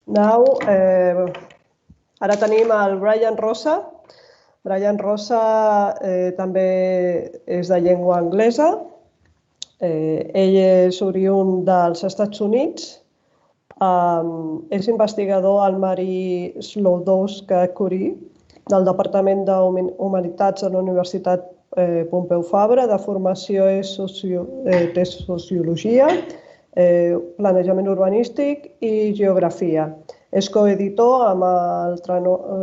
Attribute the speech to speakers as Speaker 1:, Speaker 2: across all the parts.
Speaker 1: Now, ara tenim el Brian Rosa. Brian Rosa també és de llengua anglesa. Ell és oriünd dels Estats Units. És investigador al Marie Sklodowska-Curie del Departament d'Humanitats de la Universitat Pompeu Fabra. De formació és Sociologia, Planejament Urbanístic i Geografia. És coeditor amb el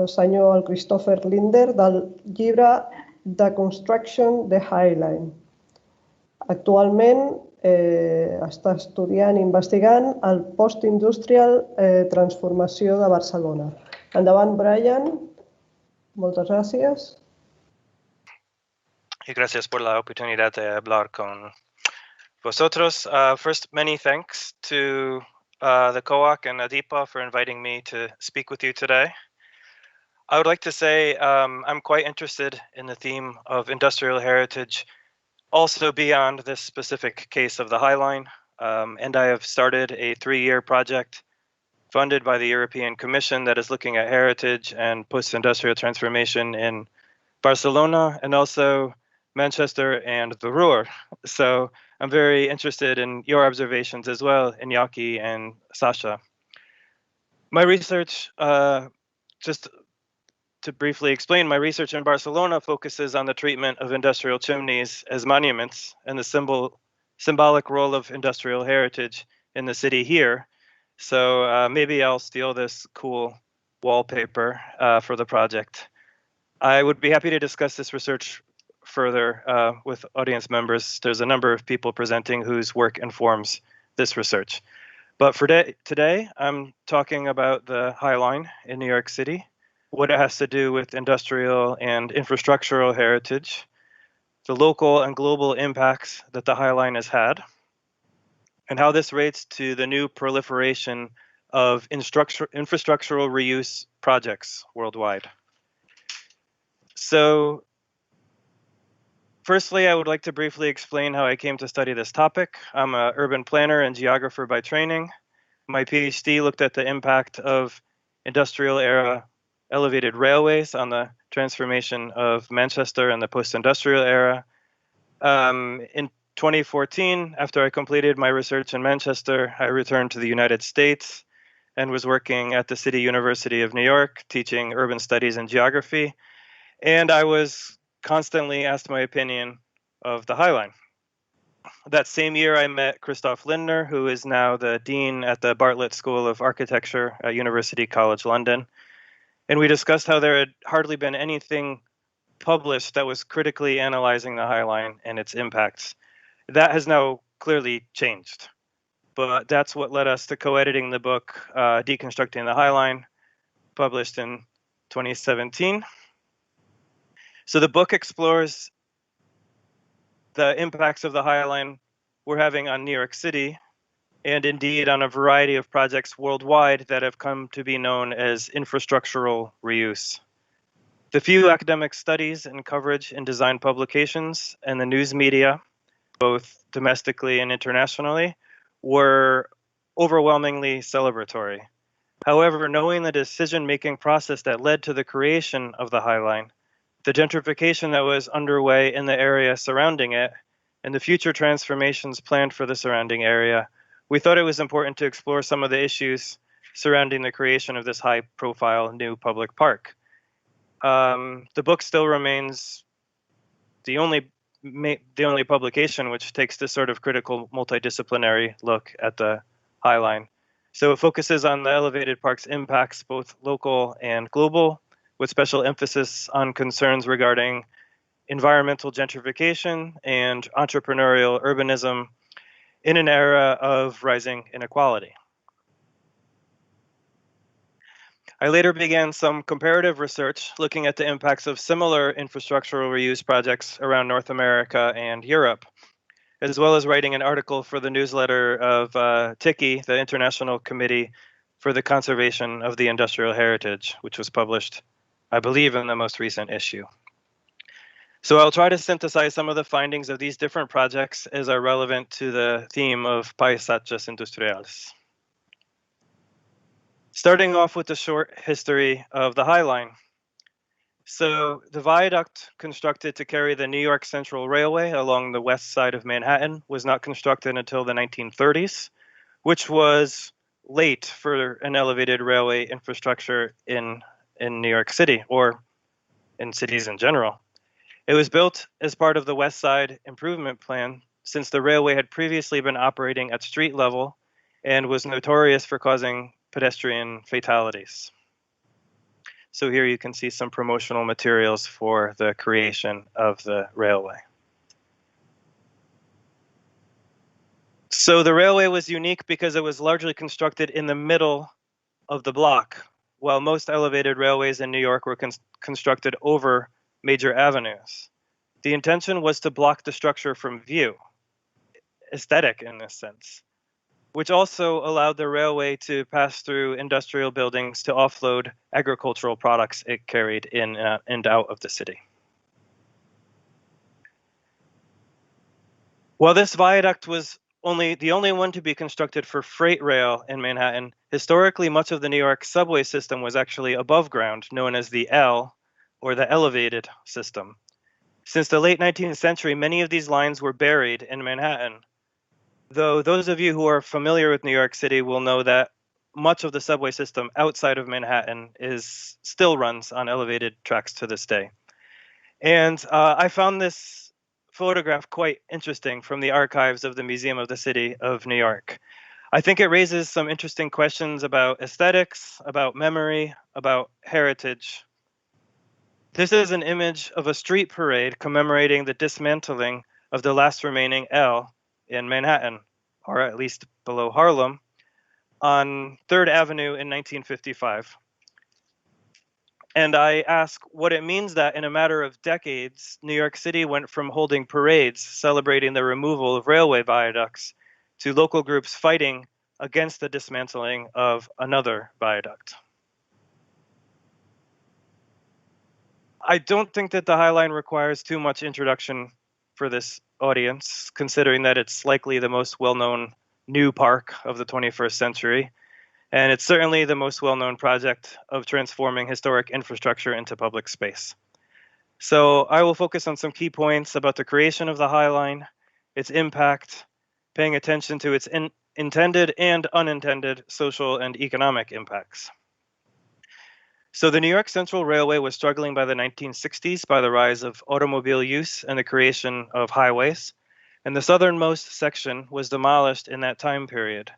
Speaker 1: senyor Christopher Linder del llibre The Construction the Highline. Actualment està estudiant i investigant el post-industrial transformació de Barcelona. Endavant, Brian. Moltes gràcies.
Speaker 2: Y gracias por la oportunidad de hablar con vosotros. First, many thanks to the COAC and ADIPA for inviting me to speak with you today. I would like to say I'm quite interested in the theme of industrial heritage, also beyond this specific case of the High Line, and I have started a 3-year project funded by the European Commission that is looking at heritage and post-industrial transformation in Barcelona and also Manchester and the Ruhr. So I'm very interested in your observations as well, Iñaki and Sasha. My research, just to briefly explain, my research in Barcelona focuses on the treatment of industrial chimneys as monuments and the symbolic role of industrial heritage in the city here. So maybe I'll steal this cool wallpaper for the project. I would be happy to discuss this research further with audience members. There's a number of people presenting whose work informs this research. But for today, I'm talking about the High Line in New York City, what it has to do with industrial and infrastructural heritage, the local and global impacts that the High Line has had, and how this relates to the new proliferation of infrastructural reuse projects worldwide. So, firstly, I would like to briefly explain how I came to study this topic. I'm an urban planner and geographer by training. My PhD looked at the impact of industrial era elevated railways on the transformation of Manchester and the post-industrial era. In 2014, after I completed my research in Manchester, I returned to the United States and was working at the City University of New York, teaching urban studies and geography. And I was constantly asked my opinion of the High Line. That same year, I met Christoph Lindner, who is now the dean at the Bartlett School of Architecture at University College London. And we discussed how there had hardly been anything published that was critically analyzing the High Line and its impacts. That has now clearly changed. But that's what led us to co-editing the book, Deconstructing the High Line, published in 2017. So the book explores the impacts of the High Line we're having on New York City, and indeed on a variety of projects worldwide that have come to be known as infrastructural reuse. The few academic studies and coverage in design publications and the news media, both domestically and internationally, were overwhelmingly celebratory. However, knowing the decision-making process that led to the creation of the High Line, the gentrification that was underway in the area surrounding it, and the future transformations planned for the surrounding area, we thought it was important to explore some of the issues surrounding the creation of this high-profile new public park. The book still remains the only publication which takes this sort of critical multidisciplinary look at the High Line. So it focuses on the elevated park's impacts, both local and global, with special emphasis on concerns regarding environmental gentrification and entrepreneurial urbanism in an era of rising inequality. I later began some comparative research looking at the impacts of similar infrastructural reuse projects around North America and Europe, as well as writing an article for the newsletter of TICI, the International Committee for the Conservation of the Industrial Heritage, which was published, I believe, in the most recent issue. So I'll try to synthesize some of the findings of these different projects as are relevant to the theme of paisajes industriales. Starting off with the short history of the High Line. So the viaduct constructed to carry the New York Central Railway along the west side of Manhattan was not constructed until the 1930s, which was late for an elevated railway infrastructure in New York City or in cities in general. It was built as part of the West Side Improvement Plan since the railway had previously been operating at street level and was notorious for causing pedestrian fatalities. So here you can see some promotional materials for the creation of the railway. So the railway was unique because it was largely constructed in the middle of the block, while most elevated railways in New York were constructed over major avenues. The intention was to block the structure from view, aesthetic in this sense, which also allowed the railway to pass through industrial buildings to offload agricultural products it carried in and out of the city. While this viaduct was the only one to be constructed for freight rail in Manhattan, historically much of the New York subway system was actually above ground, known as the L, or the elevated system. Since the late 19th century, many of these lines were buried in Manhattan. Though those of you who are familiar with New York City will know that much of the subway system outside of Manhattan still runs on elevated tracks to this day. And I found this photograph quite interesting from the archives of the Museum of the City of New York. I think it raises some interesting questions about aesthetics, about memory, about heritage. This is an image of a street parade commemorating the dismantling of the last remaining L in Manhattan, or at least below Harlem, on 3rd Avenue in 1955. And I ask what it means that in a matter of decades, New York City went from holding parades celebrating the removal of railway viaducts to local groups fighting against the dismantling of another viaduct. I don't think that the High Line requires too much introduction for this audience, considering that it's likely the most well-known new park of the 21st century, and it's certainly the most well-known project of transforming historic infrastructure into public space. So I will focus on some key points about the creation of the High Line, its impact, paying attention to its intended and unintended social and economic impacts. So the New York Central Railway was struggling by the 1960s by the rise of automobile use and the creation of highways, and the southernmost section was demolished in that time period.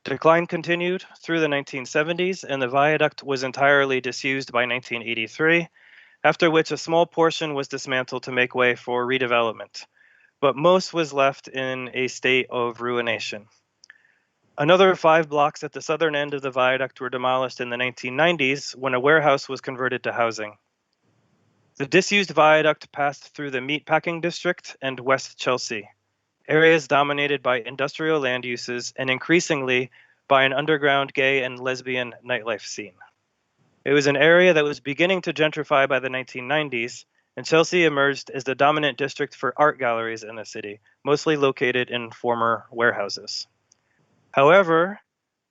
Speaker 2: Decline continued through the 1970s, and the viaduct was entirely disused by 1983, after which a small portion was dismantled to make way for redevelopment, but most was left in a state of ruination. Another 5 blocks at the southern end of the viaduct were demolished in the 1990s when a warehouse was converted to housing. The disused viaduct passed through the Meatpacking District and West Chelsea, areas dominated by industrial land uses and increasingly by an underground gay and lesbian nightlife scene. It was an area that was beginning to gentrify by the 1990s, and Chelsea emerged as the dominant district for art galleries in the city, mostly located in former warehouses. However,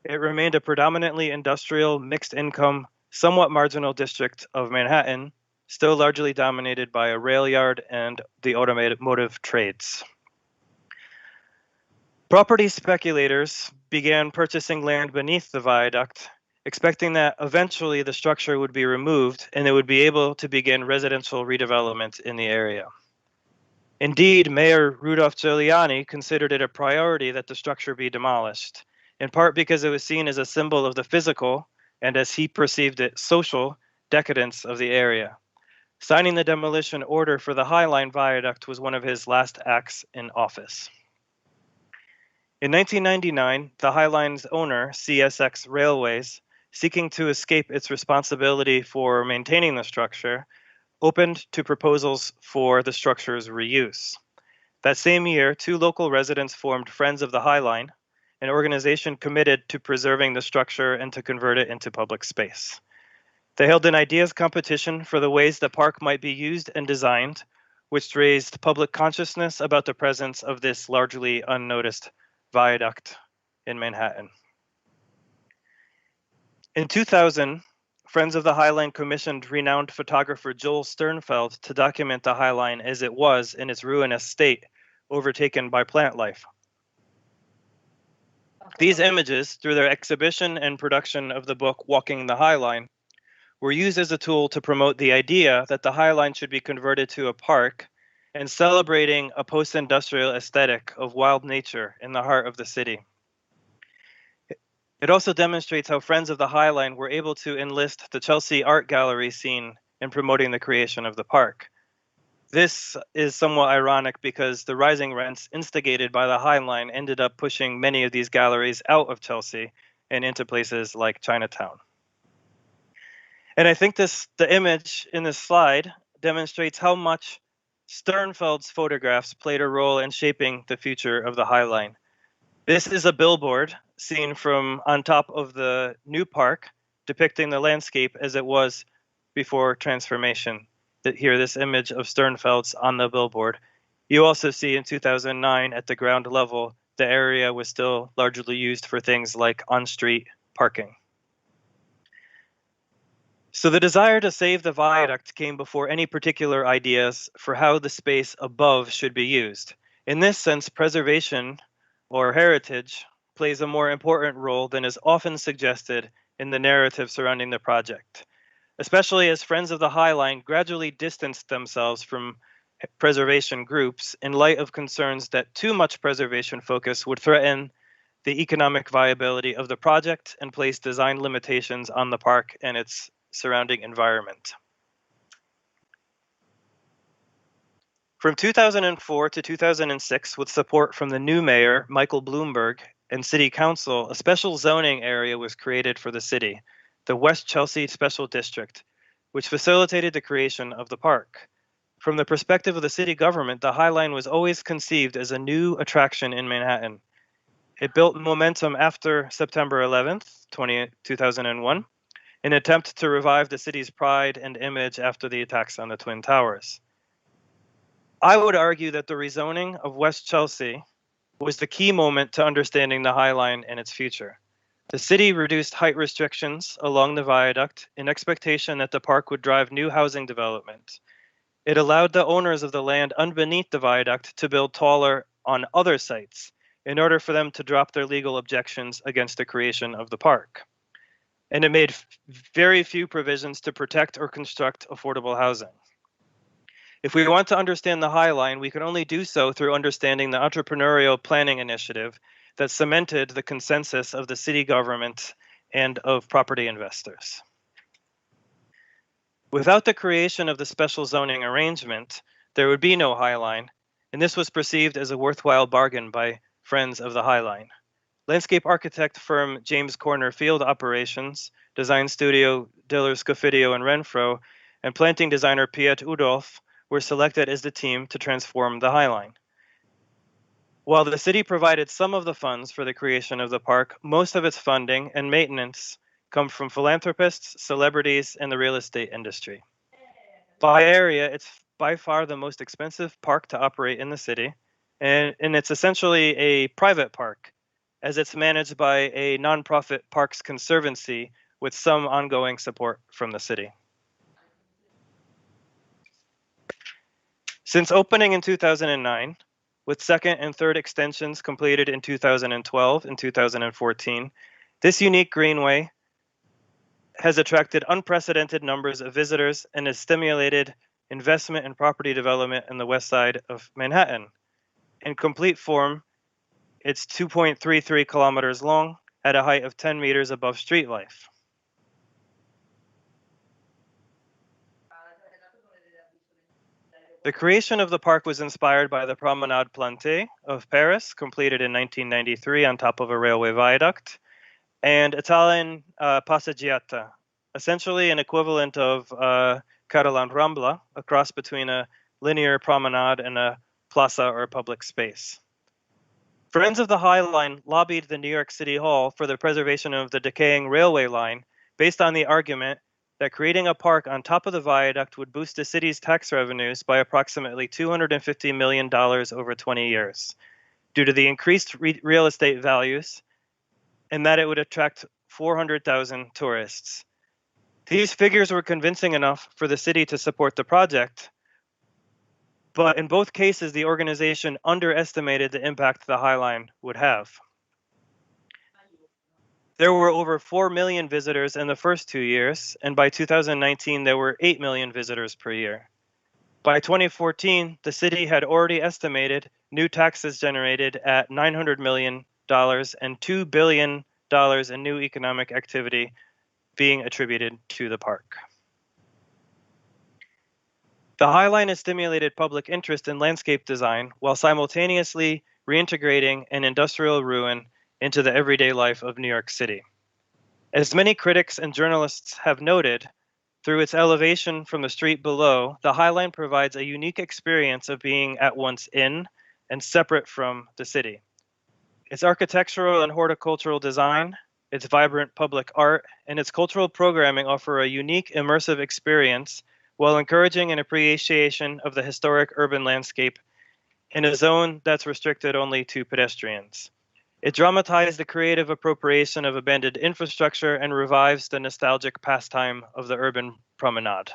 Speaker 2: it remained a predominantly industrial, mixed-income, somewhat marginal district of Manhattan, still largely dominated by a rail yard and the automotive trades. Property speculators began purchasing land beneath the viaduct, expecting that eventually the structure would be removed and they would be able to begin residential redevelopment in the area. Indeed, Mayor Rudolph Giuliani considered it a priority that the structure be demolished, in part because it was seen as a symbol of the physical, and as he perceived it, social decadence of the area. Signing the demolition order for the High Line viaduct was one of his last acts in office. In 1999, the High Line's owner, CSX Railways, seeking to escape its responsibility for maintaining the structure, opened to proposals for the structure's reuse. That same year, 2 local residents formed Friends of the High Line, an organization committed to preserving the structure and to convert it into public space. They held an ideas competition for the ways the park might be used and designed, which raised public consciousness about the presence of this largely unnoticed viaduct in Manhattan. In 2000, Friends of the High Line commissioned renowned photographer Joel Sternfeld to document the High Line as it was in its ruinous state, overtaken by plant life. These images, through their exhibition and production of the book Walking the High Line, were used as a tool to promote the idea that the High Line should be converted to a park and celebrating a post-industrial aesthetic of wild nature in the heart of the city. It also demonstrates how Friends of the High Line were able to enlist the Chelsea Art Gallery scene in promoting the creation of the park. This is somewhat ironic because the rising rents instigated by the High Line ended up pushing many of these galleries out of Chelsea and into places like Chinatown. And I think the image in this slide demonstrates how much Sternfeld's photographs played a role in shaping the future of the High Line. This is a billboard seen from on top of the new park, depicting the landscape as it was before transformation. Here, this image of Sternfeld's on the billboard. You also see in 2009 at the ground level, the area was still largely used for things like on-street parking. So the desire to save the viaduct came before any particular ideas for how the space above should be used. In this sense, preservation or heritage plays a more important role than is often suggested in the narrative surrounding the project, especially as Friends of the High Line gradually distanced themselves from preservation groups in light of concerns that too much preservation focus would threaten the economic viability of the project and place design limitations on the park and its surrounding environment. From 2004 to 2006, with support from the new mayor, Michael Bloomberg, and city council, a special zoning area was created for the city, the West Chelsea Special District, which facilitated the creation of the park. From the perspective of the city government, the High Line was always conceived as a new attraction in Manhattan. It built momentum after September 11th, 2001, in an attempt to revive the city's pride and image after the attacks on the Twin Towers. I would argue that the rezoning of West Chelsea was the key moment to understanding the High Line and its future. The city reduced height restrictions along the viaduct in expectation that the park would drive new housing development. It allowed the owners of the land underneath the viaduct to build taller on other sites in order for them to drop their legal objections against the creation of the park. And it made very few provisions to protect or construct affordable housing. If we want to understand the High Line, we can only do so through understanding the entrepreneurial planning initiative that cemented the consensus of the city government and of property investors. Without the creation of the special zoning arrangement, there would be no High Line, and this was perceived as a worthwhile bargain by Friends of the High Line. Landscape architect firm James Corner Field Operations, design studio Diller Scofidio and Renfro, and planting designer Piet Udolf were selected as the team to transform the High Line. While the city provided some of the funds for the creation of the park, most of its funding and maintenance come from philanthropists, celebrities, and the real estate industry. By area, it's by far the most expensive park to operate in the city, and it's essentially a private park, as it's managed by a nonprofit parks conservancy with some ongoing support from the city. Since opening in 2009, with second and third extensions completed in 2012 and 2014, this unique greenway has attracted unprecedented numbers of visitors and has stimulated investment and property development in the west side of Manhattan. In complete form, it's 2.33 kilometers long at a height of 10 meters above street life. The creation of the park was inspired by the Promenade Plantée of Paris, completed in 1993 on top of a railway viaduct, and Italian Passeggiata, essentially an equivalent of Catalan Rambla, a cross between a linear promenade and a plaza or public space. Friends of the High Line lobbied the New York City Hall for the preservation of the decaying railway line based on the argument that creating a park on top of the viaduct would boost the city's tax revenues by approximately $250 million over 20 years, due to the increased real estate values, and that it would attract 400,000 tourists. These figures were convincing enough for the city to support the project, but in both cases, the organization underestimated the impact the High Line would have. There were over 4 million visitors in the first 2 years, and by 2019, there were 8 million visitors per year. By 2014, the city had already estimated new taxes generated at $900 million and $2 billion in new economic activity being attributed to the park. The High Line has stimulated public interest in landscape design while simultaneously reintegrating an industrial ruin into the everyday life of New York City. As many critics and journalists have noted, through its elevation from the street below, the High Line provides a unique experience of being at once in and separate from the city. Its architectural and horticultural design, its vibrant public art, and its cultural programming offer a unique immersive experience while encouraging an appreciation of the historic urban landscape in a zone that's restricted only to pedestrians. It dramatized the creative appropriation of abandoned infrastructure and revives the nostalgic pastime of the urban promenade.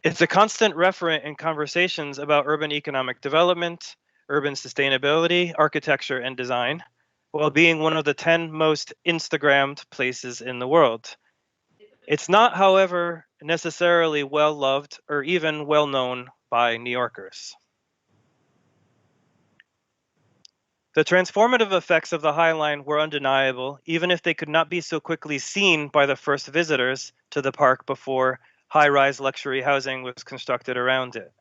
Speaker 2: It's a constant referent in conversations about urban economic development, urban sustainability, architecture, and design, while being one of the 10 most Instagrammed places in the world. It's not, however, necessarily well-loved or even well-known by New Yorkers. The transformative effects of the High Line were undeniable, even if they could not be so quickly seen by the first visitors to the park before high-rise luxury housing was constructed around it.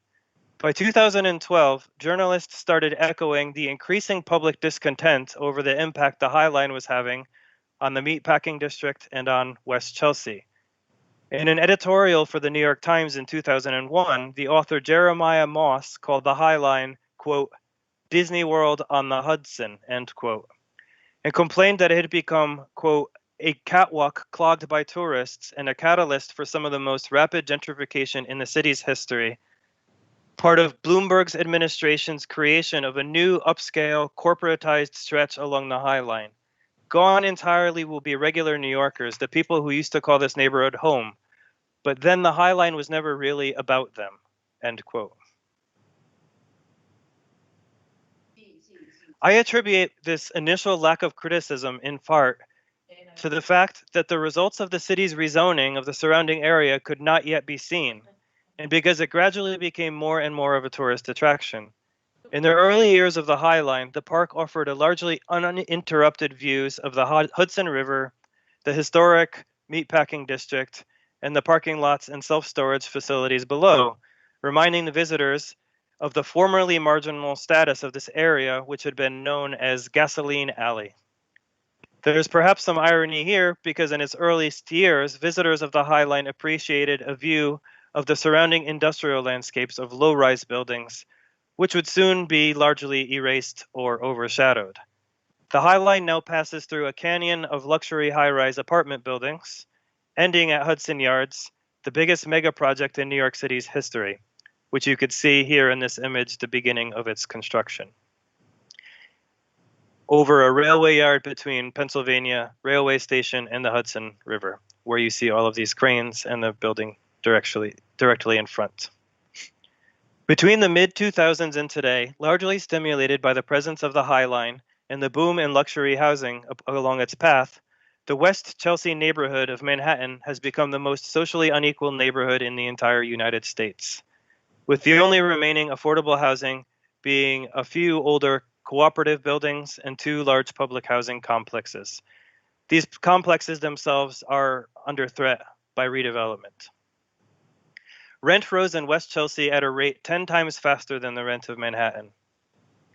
Speaker 2: By 2012, journalists started echoing the increasing public discontent over the impact the High Line was having on the meatpacking district and on West Chelsea. In an editorial for the New York Times in 2001, the author Jeremiah Moss called the High Line, quote, Disney World on the Hudson, end quote, and complained that it had become, quote, a catwalk clogged by tourists and a catalyst for some of the most rapid gentrification in the city's history, part of Bloomberg's administration's creation of a new upscale corporatized stretch along the High Line. Gone entirely will be regular New Yorkers, the people who used to call this neighborhood home, but then the High Line was never really about them, end quote. I attribute this initial lack of criticism in part to the fact that the results of the city's rezoning of the surrounding area could not yet be seen, and because it gradually became more and more of a tourist attraction. In the early years of the High Line, the park offered a largely uninterrupted views of the Hudson River, the historic meatpacking district, and the parking lots and self-storage facilities below, reminding the visitors of the formerly marginal status of this area, which had been known as Gasoline Alley. There's perhaps some irony here, because in its earliest years, visitors of the High Line appreciated a view of the surrounding industrial landscapes of low-rise buildings, which would soon be largely erased or overshadowed. The High Line now passes through a canyon of luxury high-rise apartment buildings, ending at Hudson Yards, the biggest mega project in New York City's history, which you could see here in this image, the beginning of its construction. Over a railway yard between Pennsylvania Railway Station and the Hudson River, where you see all of these cranes and the building directly in front. Between the mid-2000s and today, largely stimulated by the presence of the High Line and the boom in luxury housing along its path, the West Chelsea neighborhood of Manhattan has become the most socially unequal neighborhood in the entire United States, with the only remaining affordable housing being a few older cooperative buildings and 2 large public housing complexes. These complexes themselves are under threat by redevelopment. Rent rose in West Chelsea at a rate 10 times faster than the rent of Manhattan.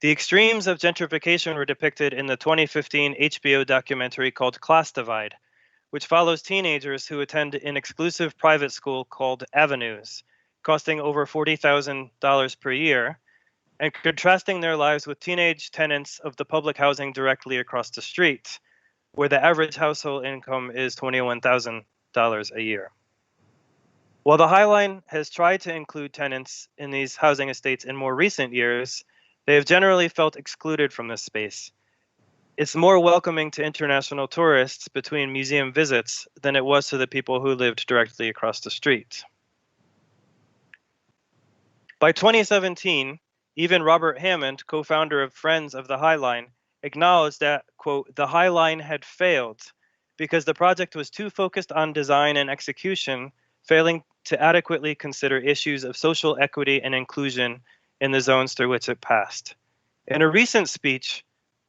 Speaker 2: The extremes of gentrification were depicted in the 2015 HBO documentary called Class Divide, which follows teenagers who attend an exclusive private school called Avenues, costing over $40,000 per year, and contrasting their lives with teenage tenants of the public housing directly across the street, where the average household income is $21,000 a year. While the High Line has tried to include tenants in these housing estates in more recent years, they have generally felt excluded from this space. It's more welcoming to international tourists between museum visits than it was to the people who lived directly across the street. By 2017, even Robert Hammond, co-founder of Friends of the High Line, acknowledged that, quote, the High Line had failed because the project was too focused on design and execution, failing to adequately consider issues of social equity and inclusion in the zones through which it passed. In a recent speech,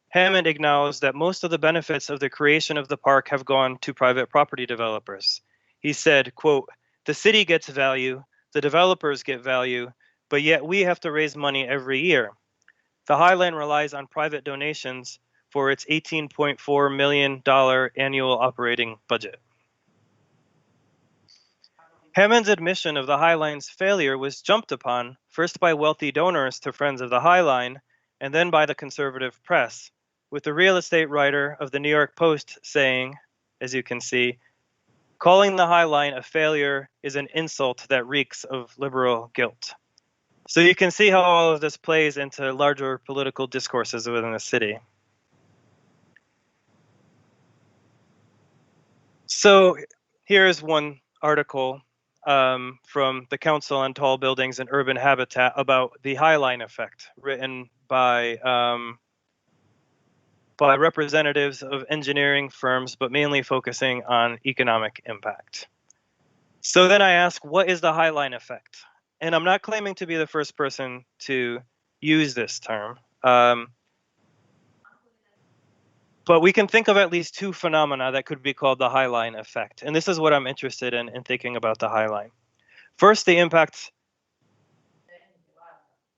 Speaker 2: Hammond acknowledged that most of the benefits of the creation of the park have gone to private property developers. He said, quote, the city gets value, the developers get value, but yet we have to raise money every year. The High Line relies on private donations for its $18.4 million annual operating budget. Hammond's admission of the High Line's failure was jumped upon, first by wealthy donors to Friends of the High Line, and then by the conservative press, with the real estate writer of the New York Post saying, as you can see, calling the High Line a failure is an insult that reeks of liberal guilt. So you can see how all of this plays into larger political discourses within the city. So here's one article from the Council on Tall Buildings and Urban Habitat about the High Line effect, written by representatives of engineering firms, but mainly focusing on economic impact. So then I ask, what is the High Line effect? And I'm not claiming to be the first person to use this term, but we can think of at least two phenomena that could be called the High Line effect. And this is what I'm interested in thinking about the High Line. First, the impact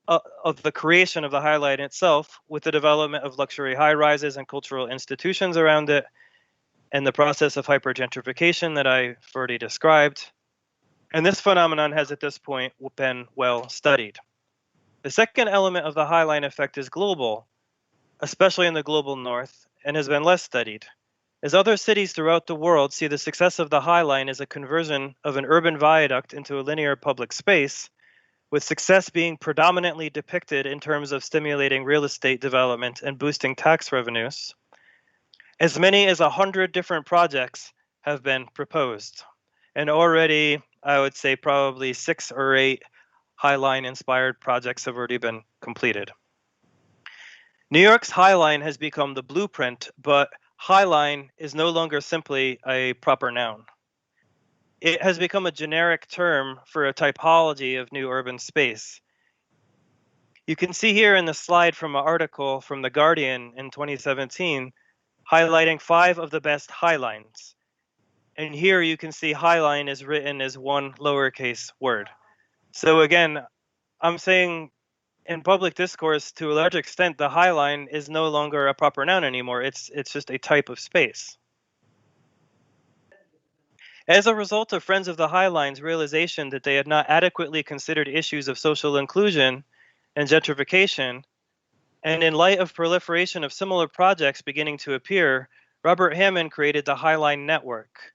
Speaker 2: of the creation of the High Line itself, with the development of luxury high-rises and cultural institutions around it, and the process of hypergentrification that I've already described. And this phenomenon has at this point been well studied. The second element of the High Line effect is global, especially in the global north, and has been less studied. As other cities throughout the world see the success of the High Line as a conversion of an urban viaduct into a linear public space, with success being predominantly depicted in terms of stimulating real estate development and boosting tax revenues, as many as 100 different projects have been proposed. And already, I would say probably 6 or 8 High Line inspired projects have already been completed. New York's High Line has become the blueprint, but High Line is no longer simply a proper noun. It has become a generic term for a typology of new urban space. You can see here in the slide from an article from The Guardian in 2017, highlighting 5 of the best High Lines. And here you can see High Line is written as one lowercase word. So again, I'm saying in public discourse, to a large extent, the High Line is no longer a proper noun anymore. It's just a type of space. As a result of Friends of the High Line's realization that they had not adequately considered issues of social inclusion and gentrification, and in light of proliferation of similar projects beginning to appear, Robert Hammond created the High Line Network.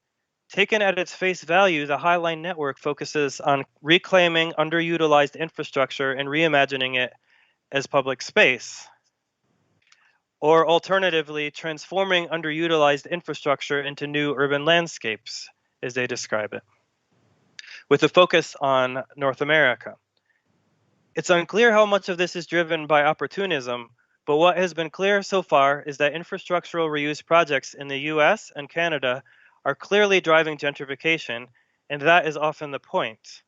Speaker 2: Taken at its face value, the High Line Network focuses on reclaiming underutilized infrastructure and reimagining it as public space, or alternatively, transforming underutilized infrastructure into new urban landscapes, as they describe it, with a focus on North America. It's unclear how much of this is driven by opportunism, but what has been clear so far is that infrastructural reuse projects in the US and Canada are clearly driving gentrification, and that is often the point.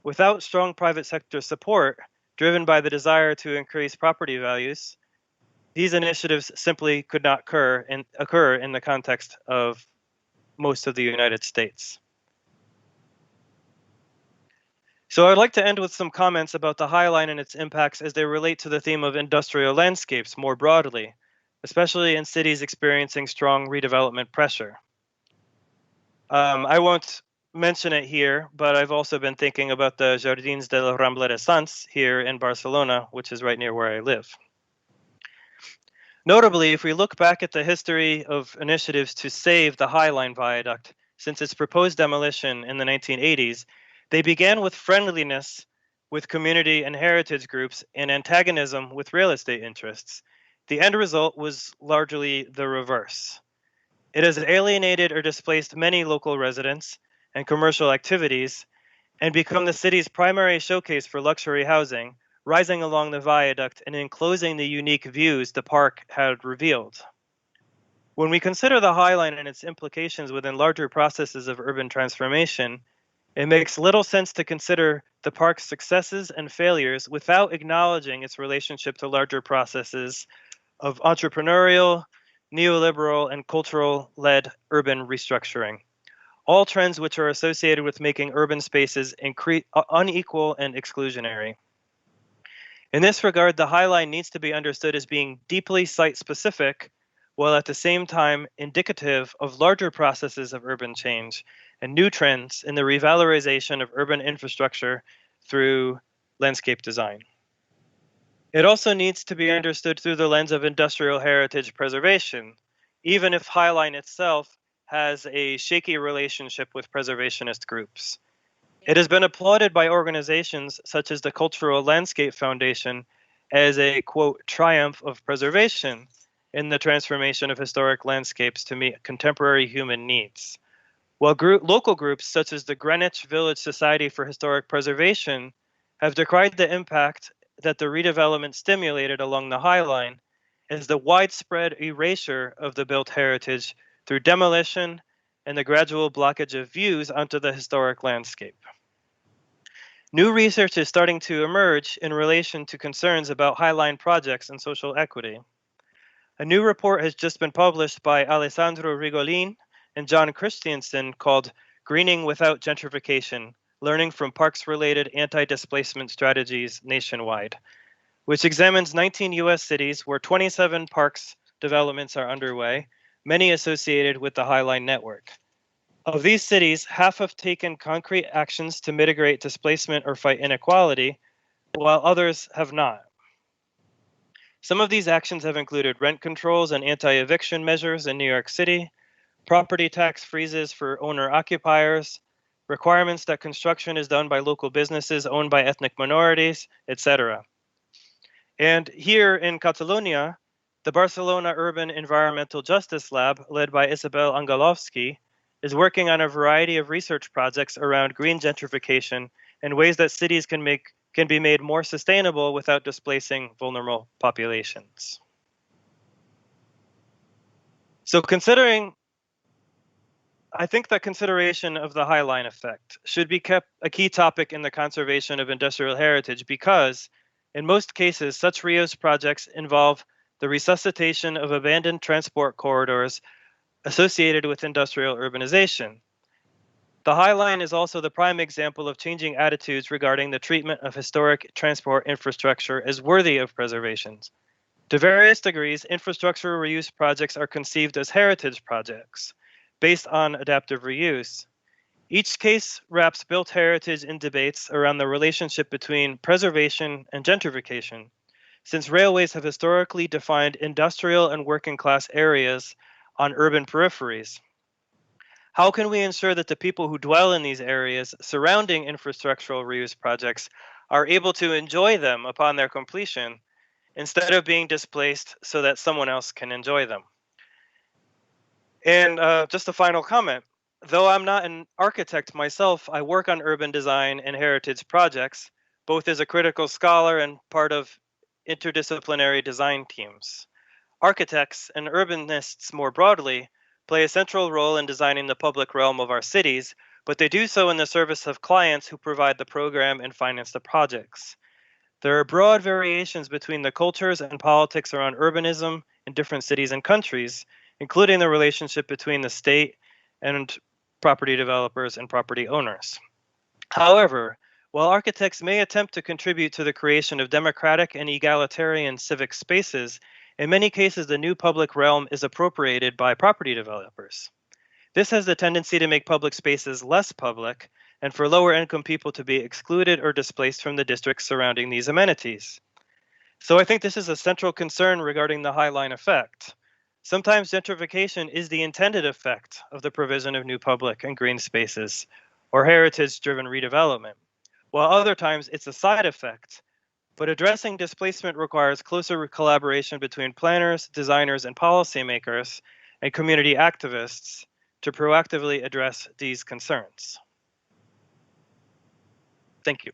Speaker 2: Without strong private sector support, driven by the desire to increase property values, these initiatives simply could not occur in the context of most of the United States. So I'd like to end with some comments about the High Line and its impacts as they relate to the theme of industrial landscapes more broadly, especially in cities experiencing strong redevelopment pressure. I won't mention it here, but I've also been thinking about the Jardins de la Rambla de Sants here in Barcelona, which is right near where I live. Notably, if we look back at the history of initiatives to save the High Line viaduct since its proposed demolition in the 1980s, they began with friendliness with community and heritage groups and antagonism with real estate interests. the end result was largely the reverse. It has alienated or displaced many local residents and commercial activities and become the city's primary showcase for luxury housing, rising along the viaduct and enclosing the unique views the park had revealed. When we consider the High Line and its implications within larger processes of urban transformation, it makes little sense to consider the park's successes and failures without acknowledging its relationship to larger processes of entrepreneurial, neoliberal, and cultural-led urban restructuring, all trends which are associated with making urban spaces unequal and exclusionary. In this regard, the High Line needs to be understood as being deeply site-specific, while at the same time indicative of larger processes of urban change and new trends in the revalorization of urban infrastructure through landscape design. It also needs to be understood through the lens of industrial heritage preservation, even if High Line itself has a shaky relationship with preservationist groups. It has been applauded by organizations such as the Cultural Landscape Foundation as a, quote, triumph of preservation in the transformation of historic landscapes to meet contemporary human needs. While local groups such as the Greenwich Village Society for Historic Preservation have decried the impact that the redevelopment stimulated along the High Line as the widespread erasure of the built heritage through demolition and the gradual blockage of views onto the historic landscape. New research is starting to emerge in relation to concerns about High Line projects and social equity. A new report has just been published by Alessandro Rigolin and John Christiansen called Greening Without Gentrification, Learning from Parks-Related Anti-Displacement Strategies Nationwide, which examines 19 U.S. cities where 27 parks developments are underway, many associated with the High Line network. Of these cities, half have taken concrete actions to mitigate displacement or fight inequality, while others have not. Some of these actions have included rent controls and anti-eviction measures in New York City, property tax freezes for owner-occupiers, requirements that construction is done by local businesses owned by ethnic minorities, etc. And here in Catalonia, the Barcelona Urban Environmental Justice Lab, led by Isabel Angelovsky, is working on a variety of research projects around green gentrification and ways that cities can be made more sustainable without displacing vulnerable populations. So I think that consideration of the High Line effect should be kept a key topic in the conservation of industrial heritage because, in most cases, such reuse projects involve the resuscitation of abandoned transport corridors associated with industrial urbanization. The High Line is also the prime example of changing attitudes regarding the treatment of historic transport infrastructure as worthy of preservation. To various degrees, infrastructure reuse projects are conceived as heritage projects, based on adaptive reuse. Each case wraps built heritage in debates around the relationship between preservation and gentrification, since railways have historically defined industrial and working class areas on urban peripheries. How can we ensure that the people who dwell in these areas surrounding infrastructural reuse projects are able to enjoy them upon their completion instead of being displaced so that someone else can enjoy them? And just a final comment. Though I'm not an architect myself, I work on urban design and heritage projects, both as a critical scholar and part of interdisciplinary design teams. Architects and urbanists more broadly play a central role in designing the public realm of our cities, but they do so in the service of clients who provide the program and finance the projects. There are broad variations between the cultures and politics around urbanism in different cities and countries, including the relationship between the state and property developers and property owners. However, while architects may attempt to contribute to the creation of democratic and egalitarian civic spaces, in many cases the new public realm is appropriated by property developers. This has the tendency to make public spaces less public and for lower income people to be excluded or displaced from the districts surrounding these amenities. So I think this is a central concern regarding the High Line effect. Sometimes gentrification is the intended effect of the provision of new public and green spaces, or heritage-driven redevelopment, while other times it's a side effect But addressing displacement requires closer collaboration between planners, designers, and policymakers, and community activists to proactively address these concerns. Thank you.